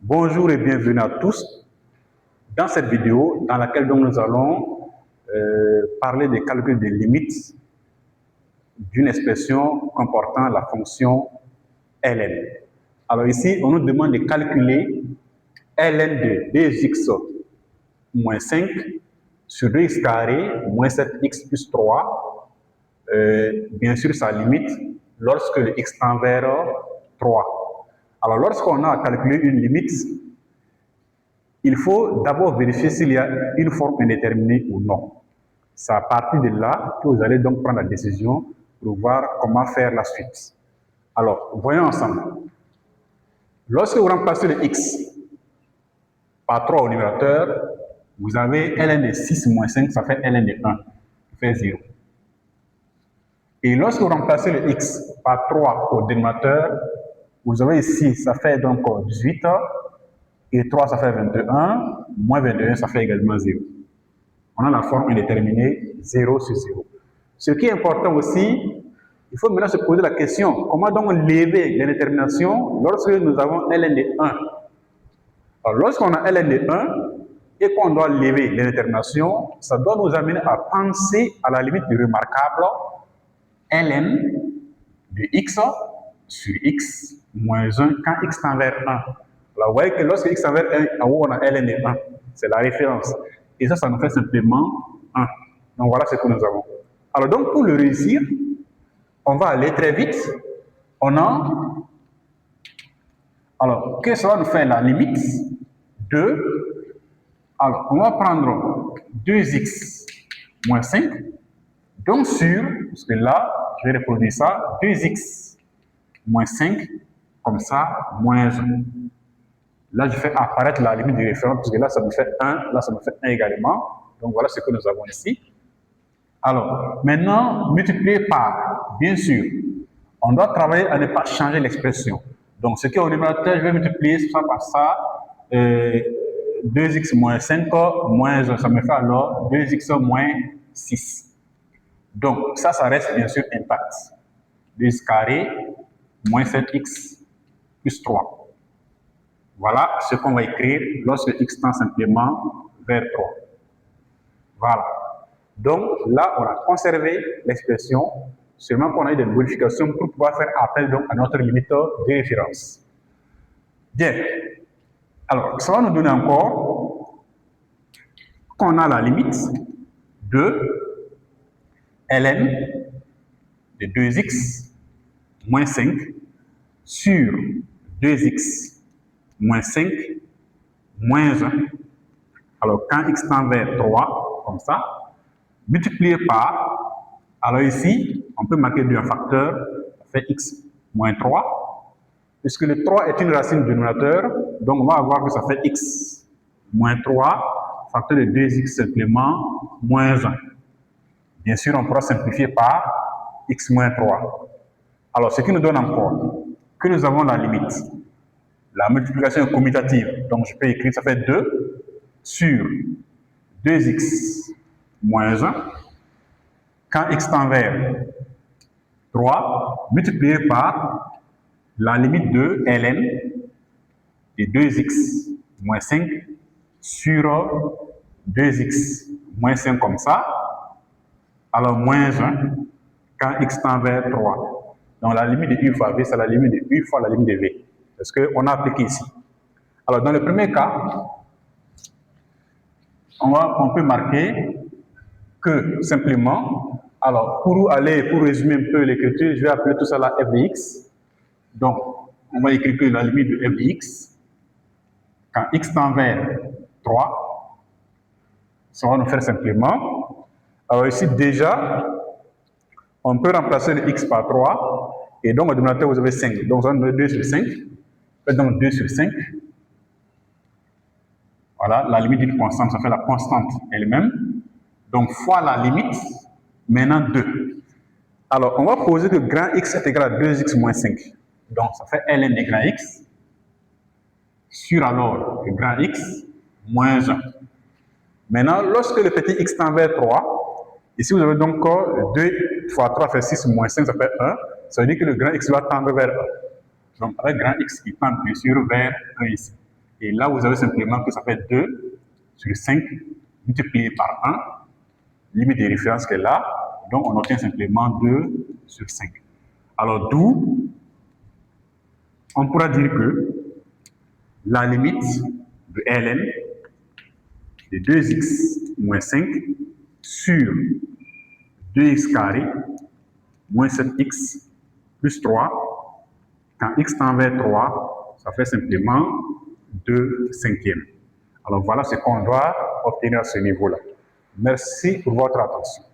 Bonjour et bienvenue à tous dans cette vidéo dans laquelle donc nous allons parler des calculs des limites d'une expression comportant la fonction ln. Alors ici, on nous demande de calculer ln de 2x moins 5 sur 2x carré moins 7x plus 3, bien sûr sa limite lorsque le x tend vers 3. Alors lorsqu'on a à calculer une limite, il faut d'abord vérifier s'il y a une forme indéterminée ou non. C'est à partir de là que vous allez donc prendre la décision pour voir comment faire la suite. Alors, voyons ensemble. Lorsque vous remplacez le x par 3 au numérateur, vous avez ln de 6 moins 5, ça fait ln de 1, qui fait 0. Et lorsque vous remplacez le x par 3 au dénominateur, vous avez ici, ça fait donc 18, et 3, ça fait 21, moins 21, ça fait également 0. On a la forme indéterminée 0 sur 0. Ce qui est important aussi, il faut maintenant se poser la question, comment donc lever l'indétermination lorsque nous avons ln de 1? Alors, lorsqu'on a ln de 1 et qu'on doit lever l'indétermination, ça doit nous amener à penser à la limite du remarquable ln de x sur x moins 1 quand x tend vers 1. Alors, vous voyez que lorsque x tend vers 1, en haut, on a ln de 1. C'est la référence. Et ça nous fait simplement 1. Donc, voilà ce que nous avons. Alors, donc, pour le réussir, on va aller très vite. On a... Alors, qu'est-ce que ça va nous faire la limite de... Alors, on va prendre 2x moins 5. Donc, sur... Parce que là, je vais reproduire ça. 2x moins 5, comme ça, moins 1. Là, je fais apparaître la limite de référence, parce que là, ça me fait 1, là, ça me fait 1 également. Donc, voilà ce que nous avons ici. Alors, maintenant, multiplier par, bien sûr, on doit travailler à ne pas changer l'expression. Donc, ce qui est au numérateur, je vais multiplier ça par ça. 2x moins 5 moins 1, ça me fait alors 2x moins 6. Donc, ça reste bien sûr intact. 2x carré moins 7x plus 3. Voilà ce qu'on va écrire lorsque x tend simplement vers 3. Voilà. Donc là, on a conservé l'expression, seulement qu'on a eu des modifications pour pouvoir faire appel donc à notre limite de référence. Bien. Alors, ça va nous donner encore qu'on a la limite de ln de 2x moins 5 sur 2x moins 5, moins 1. Alors, quand x tend vers 3, comme ça, multiplié par, alors ici, on peut marquer un facteur, ça fait x moins 3, puisque le 3 est une racine du dénominateur, donc on va avoir que ça fait x moins 3, facteur de 2x simplement, moins 1. Bien sûr, on pourra simplifier par x moins 3. Alors, ce qui nous donne encore que nous avons la limite. La multiplication est commutative, donc je peux écrire, ça fait 2 sur 2x moins 1, quand x tend vers 3, multiplié par la limite de ln de 2x moins 5 sur 2x moins 5 comme ça, alors moins 1, quand x tend vers 3. Donc la limite de u fois v, c'est la limite de u fois la limite de v. C'est ce qu'on a appliqué ici. Alors, dans le premier cas, on peut marquer que simplement, alors pour résumer un peu l'écriture, je vais appeler tout ça la f de x. Donc, on va écrire que la limite de f de x, quand x tend vers 3, ça va nous faire simplement. Alors ici, déjà, on peut remplacer le x par 3, et donc au dénominateur, vous avez 5. Donc, ça va nous donner 2 sur 5. Donc 2 sur 5. Voilà, la limite d'une constante, ça fait la constante elle-même. Donc, fois la limite, maintenant 2. Alors, on va poser que grand x est égal à 2x moins 5. Donc, ça fait ln de grand x sur alors le grand x moins 1. Maintenant, lorsque le petit x tend vers 3, ici vous avez donc 2 fois 3 fait 6 moins 5, ça fait 1. Ça veut dire que le grand x va tendre vers 1. Donc, avec grand x qui tend bien sûr vers 1 ici. Et là, vous avez simplement que ça fait 2 sur 5 multiplié par 1, limite de référence qui est là, donc on obtient simplement 2 sur 5. Alors d'où on pourra dire que la limite de ln de 2x moins 5 sur 2x carré moins 7x plus 3, quand x tend vers 3, ça fait simplement 2 cinquièmes. Alors voilà ce qu'on doit obtenir à ce niveau-là. Merci pour votre attention.